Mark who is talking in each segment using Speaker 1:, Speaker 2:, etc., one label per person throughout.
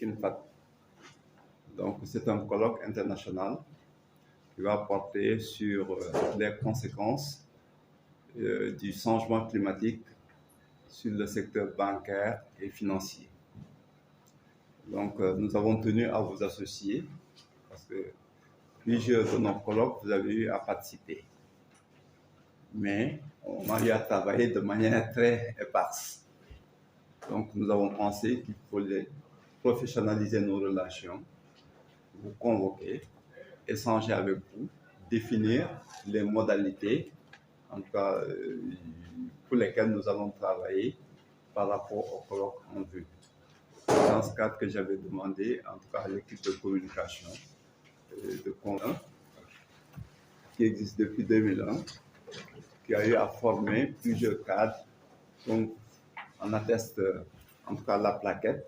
Speaker 1: KINFAT. Donc, c'est un colloque international qui va porter sur les conséquences du changement climatique sur le secteur bancaire et financier. Donc, nous avons tenu à vous associer parce que plusieurs de nos colloques, vous avez eu à participer. Mais on a eu à travailler de manière très éparse. Donc, nous avons pensé qu'il fallait professionnaliser nos relations, vous convoquer, échanger avec vous, définir les modalités, en tout cas pour lesquelles nous allons travailler par rapport au colloque en vue. Dans ce cadre que j'avais demandé, en tout cas à l'équipe de communication de Condon, qui existe depuis 2001, qui a eu à former plusieurs cadres. Donc, on atteste, en tout cas la plaquette,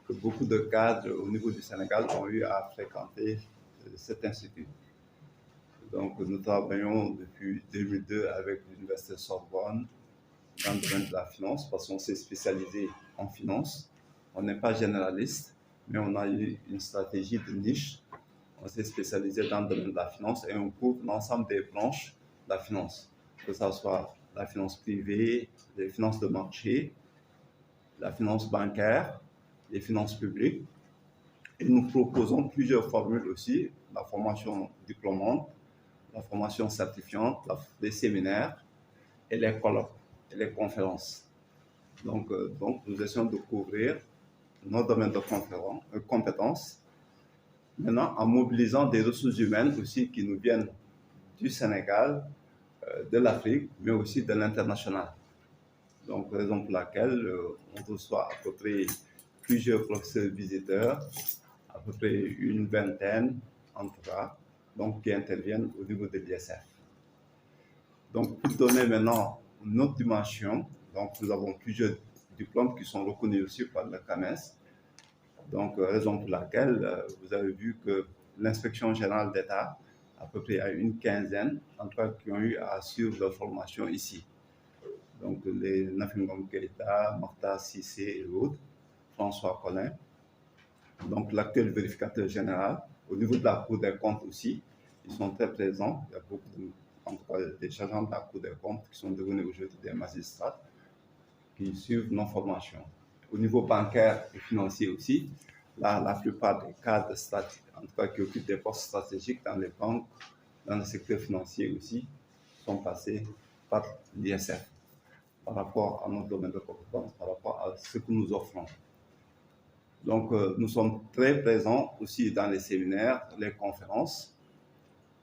Speaker 1: que beaucoup de cadres au niveau du Sénégal ont eu à fréquenter cet institut. Donc, nous travaillons depuis 2002 avec l'Université Sorbonne dans le domaine de la finance parce qu'on s'est spécialisé en finance. On n'est pas généraliste, mais on a eu une stratégie de niche. On s'est spécialisé dans le domaine de la finance et on couvre l'ensemble des branches de la finance, que ce soit la finance privée, les finances de marché, la finance bancaire, les finances publiques. Et nous proposons plusieurs formules aussi, la formation diplômante, la formation certifiante, les séminaires et les colloques et les conférences. Donc, nous essayons de couvrir nos domaines de compétences, maintenant en mobilisant des ressources humaines aussi qui nous viennent du Sénégal, de l'Afrique, mais aussi de l'international. Donc, raison pour laquelle on reçoit à peu près plusieurs professeurs visiteurs, à peu près une vingtaine en tout cas, donc qui interviennent au niveau de l'ISF. Donc, pour donner maintenant une autre dimension, donc nous avons plusieurs diplômes qui sont reconnus aussi par le CAMES. Donc, raison pour laquelle vous avez vu que l'inspection générale d'État, à peu près à une quinzaine, en tout cas, qui ont eu à suivre leur formation ici. Donc, les Nafingom Keïta, Martha Cissé et autres, François Collin. Donc, l'actuel vérificateur général, au niveau de la Cour des comptes aussi, ils sont très présents. Il y a beaucoup en tout cas, des agents de la Cour des comptes qui sont devenus aujourd'hui des magistrats qui suivent nos formations. Au niveau bancaire et financier aussi, là, la plupart des cadres stratégiques, en tout cas qui occupent des postes stratégiques dans les banques, dans le secteur financier aussi, sont passés par l'ISF par rapport à notre domaine de compétence, par rapport à ce que nous offrons. Donc, nous sommes très présents aussi dans les séminaires, les conférences.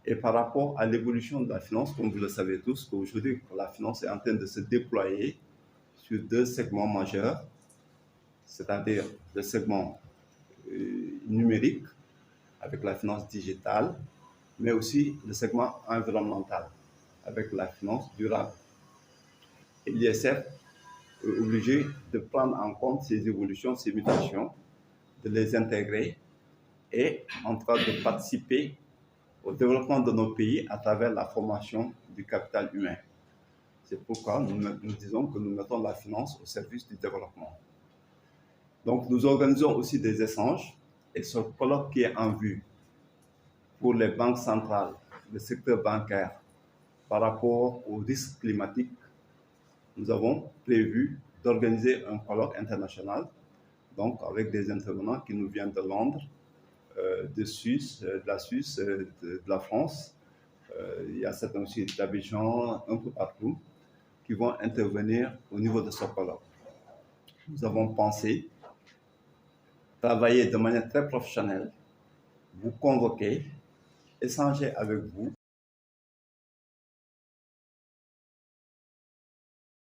Speaker 1: Et par rapport à l'évolution de la finance, comme vous le savez tous, qu'aujourd'hui, la finance est en train de se déployer sur deux segments majeurs, c'est-à-dire le segment numérique, avec la finance digitale, mais aussi le segment environnemental, avec la finance durable. Et l'ISF est obligé de prendre en compte ces évolutions, ces mutations, de les intégrer et en tout cas de participer au développement de nos pays à travers la formation du capital humain. C'est pourquoi nous disons que nous mettons la finance au service du développement. Donc nous organisons aussi des échanges et ce colloque qui est en vue pour les banques centrales, le secteur bancaire, par rapport aux risques climatiques, nous avons prévu d'organiser un colloque international, donc avec des intervenants qui nous viennent de Londres, de Suisse, de la Suisse, de la France. Il y a certains aussi d'Abidjan, un peu partout, qui vont intervenir au niveau de ce colloque. Nous avons pensé travailler de manière très professionnelle, vous convoquer, échanger avec vous